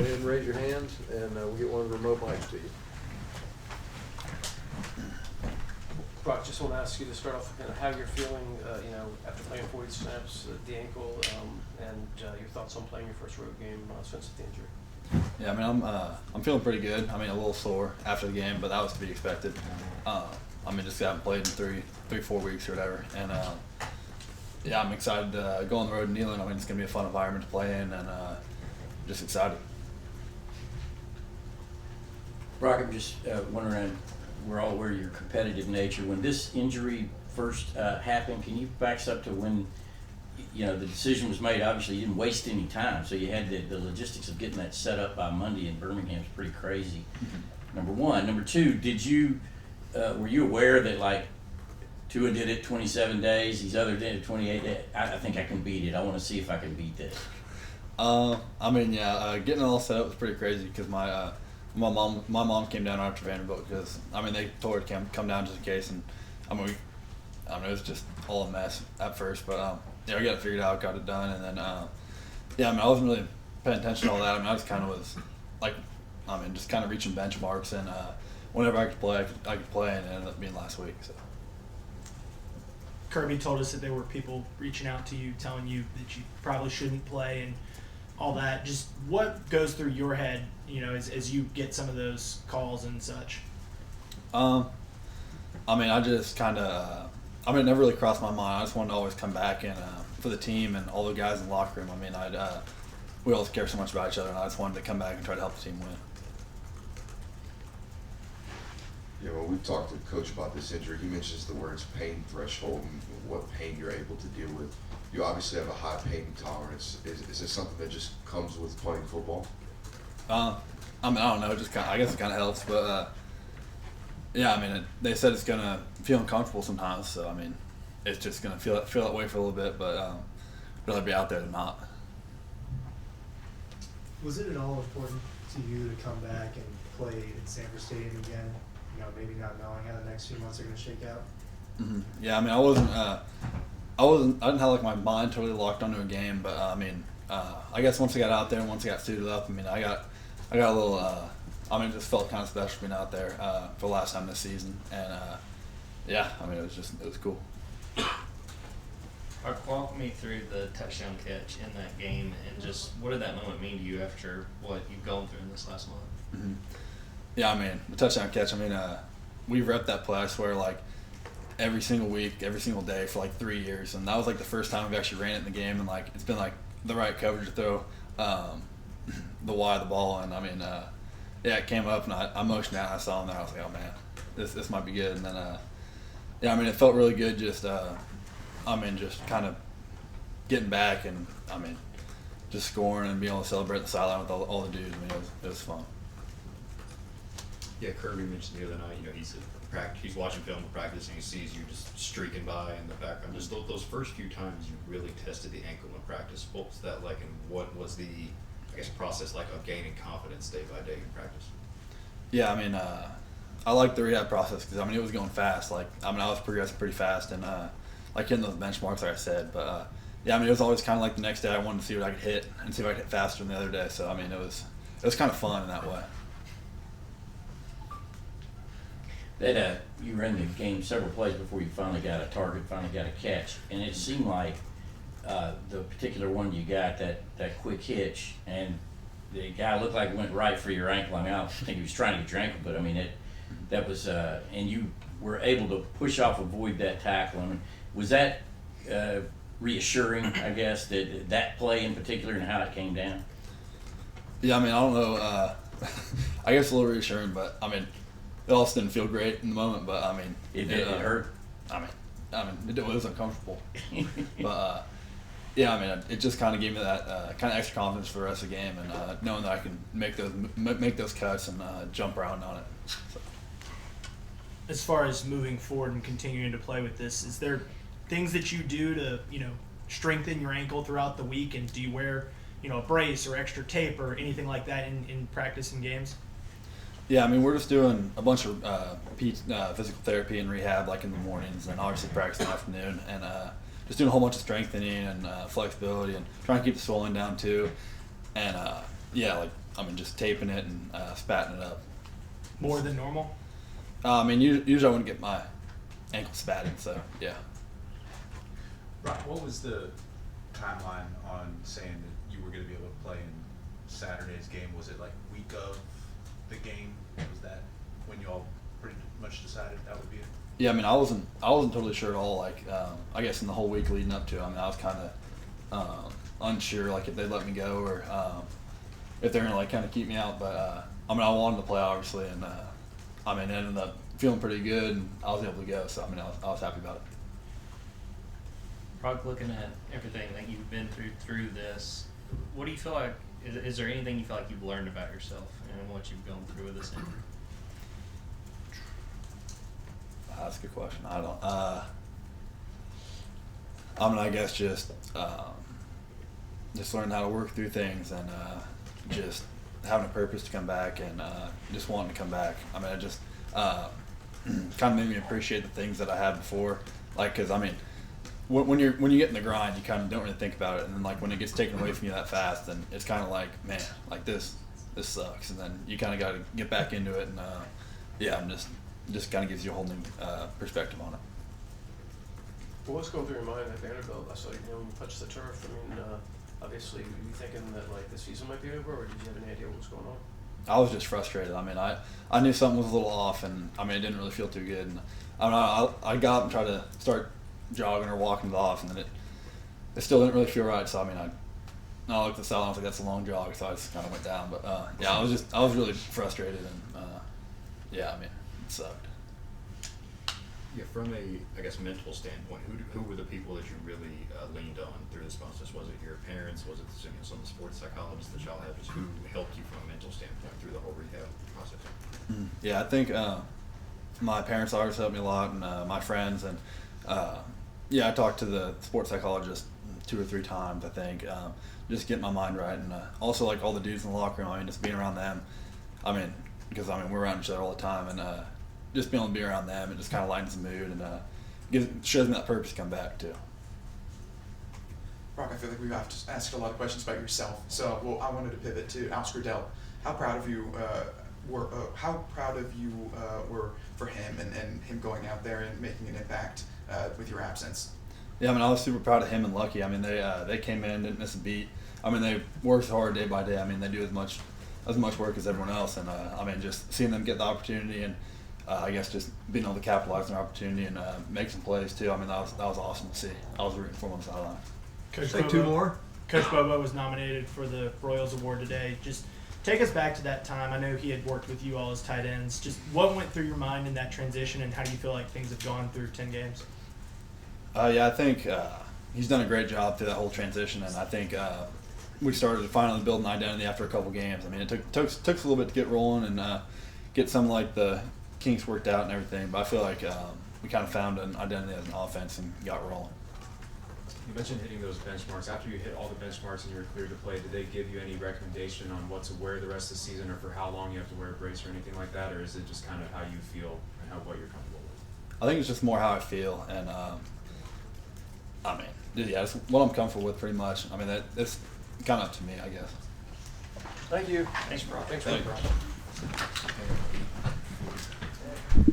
ahead and raise your hands, and we'll get one of the remote mics to you. Brock, just want to ask you to start off kind of how you're feeling, after playing 40 snaps at the ankle, and your thoughts on playing your first road game since the injury. Yeah, I mean, I'm feeling pretty good. I mean, a little sore after the game, but that was to be expected. I mean, just haven't played in 4 weeks or whatever, and yeah, I'm excited to go on the road in Neyland. I mean, it's gonna be a fun environment to play in, and just excited. Brock, I'm just wondering, we're all aware of your competitive nature. When this injury first happened, can you back us up to when the decision was made? Obviously, you didn't waste any time, so you had the logistics of getting that set up by Monday in Birmingham is pretty crazy. Number one. Number two, were you aware that like Tua did it 27 days, these other did it 28 days? I think I can beat it. I want to see if I can beat this. I mean, yeah, getting it all set up was pretty crazy because my mom came down after Vanderbilt because I mean they told her to come down just in case, and I mean it was just all a mess at first, but yeah, we got it figured out, got it done, and then yeah, I mean I wasn't really paying attention to all that. I mean I just kind of was like, I mean just kind of reaching benchmarks, and whenever I could play, I could play, and it ended up being last week. So. Kirby told us that there were people reaching out to you, telling you that you probably shouldn't play and all that. Just what goes through your head, as you get some of those calls and such? I mean, I just kind of, it never really crossed my mind. I just wanted to always come back and for the team and all the guys in the locker room. I mean, we always care so much about each other, and I just wanted to come back and try to help the team win. Yeah, when we talked to Coach about this injury, he mentions the words pain threshold and what pain you're able to deal with. You obviously have a high pain tolerance. Is this something that just comes with playing football? I mean, I don't know. I guess it kind of helps, but yeah, I mean, they said it's gonna feel uncomfortable sometimes. So I mean, it's just gonna feel that way for a little bit, but rather be out there than not. Was it at all important to you to come back and play at Sanford Stadium again? Maybe not knowing how the next few months are going to shake out. Mm-hmm. Yeah, I mean, I didn't have like my mind totally locked onto a game, but I mean, I guess once I got out there and once I got suited up, I mean, I got a little. I mean, it just felt kind of special being out there for the last time this season, and yeah, I mean, it was cool. Walk me through the touchdown catch in that game, and just what did that moment mean to you after what you've gone through in this last month? Mm-hmm. Yeah, I mean, the touchdown catch, I mean, we repped that play, I swear, like, every single week, every single day for, like, 3 years. And that was, like, the first time we've actually ran it in the game. And, like, it's been, like, the right coverage to throw the wide of the ball. And, I mean, yeah, it came up, and I motioned out, and I saw him there. I was like, oh, man, this might be good. And then, yeah, I mean, it felt really good just, just kind of getting back and, I mean, just scoring and being able to celebrate the sideline with all the dudes. I mean, it was fun. Yeah, Kirby mentioned the other night, he's watching film of practice and he sees you just streaking by in the background. Just those first few times you really tested the ankle in practice, what was that like, and what was the, process like of gaining confidence day by day in practice? Yeah, I mean, I like the rehab process because, I mean, it was going fast. Like, I mean, I was progressing pretty fast and, like, hitting those benchmarks, like I said. But, yeah, I mean, it was always kind of like the next day I wanted to see what I could hit and see if I could hit faster than the other day. So, I mean, it was kind of fun in that way. That you ran the game several plays before you finally got a target, finally got a catch, and it seemed like the particular one you got, that quick hitch, and the guy looked like it went right for your ankle. I mean, I don't think he was trying to get your ankle, but I mean that was and you were able to push off, avoid that tackle. I mean, was that reassuring? I guess that play in particular and how it came down. Yeah, I mean, I don't know. I guess a little reassuring, but I mean. It also didn't feel great in the moment, but I mean, it hurt. I mean, it was uncomfortable. But yeah, I mean, it just kind of gave me that kind of extra confidence for the rest of the game, and knowing that I can make those cuts and jump around on it. So. As far as moving forward and continuing to play with this, is there things that you do to strengthen your ankle throughout the week, and do you wear a brace or extra tape or anything like that in practice and games? Yeah, I mean, we're just doing a bunch of physical therapy and rehab, like in the mornings, and obviously practice in the afternoon, and just doing a whole bunch of strengthening and flexibility, and trying to keep the swelling down too. And yeah, like just taping it and spatting it up. More than normal? Usually I wouldn't get my ankle spatted, so yeah. Brock, what was the timeline on saying that you were going to be able to play in Saturday's game? Was it like week of the game? Was that when you all pretty much decided that would be it? Yeah, I wasn't totally sure at all. Like, I guess in the whole week leading up to it, I was kind of unsure, like if they'd let me go or if they're gonna like kind of keep me out. But I wanted to play obviously, and it ended up feeling pretty good, and I was able to go. So I was happy about it. Brock, looking at everything that you've been through this, what do you feel like? Is there anything you feel like you've learned about yourself and what you've gone through with this injury? That's a good question. I don't. I guess just learning how to work through things and just having a purpose to come back and just wanting to come back. It just kind of made me appreciate the things that I had before. Like, because when you get in the grind, you kind of don't really think about it, and then like when it gets taken away from you that fast, then it's kind of like, man, like this sucks, and then you kind of got to get back into it, and just kind of gives you a whole new perspective on it. Well, what's going through your mind at Vanderbilt? I saw when you punched the turf. Obviously, were you thinking that like the season might be over, or did you have any idea what was going on? I was just frustrated. I knew something was a little off, and it didn't really feel too good. And I got up and tried to start jogging or walking to the office, and then it still didn't really feel right. So I looked at the cell and I was like, that's a long jog, so I just kind of went down. But I was really frustrated, and it sucked. Yeah, from a mental standpoint, who were the people that you really leaned on through this process? Was it your parents? Was it some of the sports psychologists that y'all had? Just who helped you from a mental standpoint through the whole rehab process? Yeah, I think my parents always helped me a lot, and my friends, and I talked to the sports psychologist 2 or 3 times, I think, just getting my mind right, and also like all the dudes in the locker room. Just being around them. Because we're around each other all the time, and just being able to be around them, it just kind of lightens the mood and shows me that purpose to come back too. Brock, I feel like we've asked a lot of questions about yourself, so I wanted to pivot to Al Scurdell. How proud of you were for him and him going out there and making an impact with your absence? Yeah, I was super proud of him and Lucky. They came in, didn't miss a beat. They worked hard day by day. They do as much work as everyone else, and just seeing them get the opportunity and I guess just being able to capitalize on their opportunity and make some plays too. That was awesome to see. I was rooting for them on the sideline. Coach Take Bobo, 2 more. Coach Bobo was nominated for the Royals Award today. Just take us back to that time. I know he had worked with you all as tight ends. Just what went through your mind in that transition, and how do you feel like things have gone through 10 games? I think he's done a great job through that whole transition, and I think we started to finally build an identity after a couple games. It took us a little bit to get rolling and get some like the kinks worked out and everything, but I feel like we kind of found an identity as an offense and got rolling. You mentioned hitting those benchmarks. After you hit all the benchmarks and you were cleared to play, did they give you any recommendation on what to wear the rest of the season, or for how long you have to wear a brace or anything like that, or is it just kind of how you feel and what you're comfortable with? I think it's just more how I feel, and it's what I'm comfortable with pretty much. It's kind of up to me, I guess. Thank you. Thanks, Brock. Thanks, Thank Brock. you.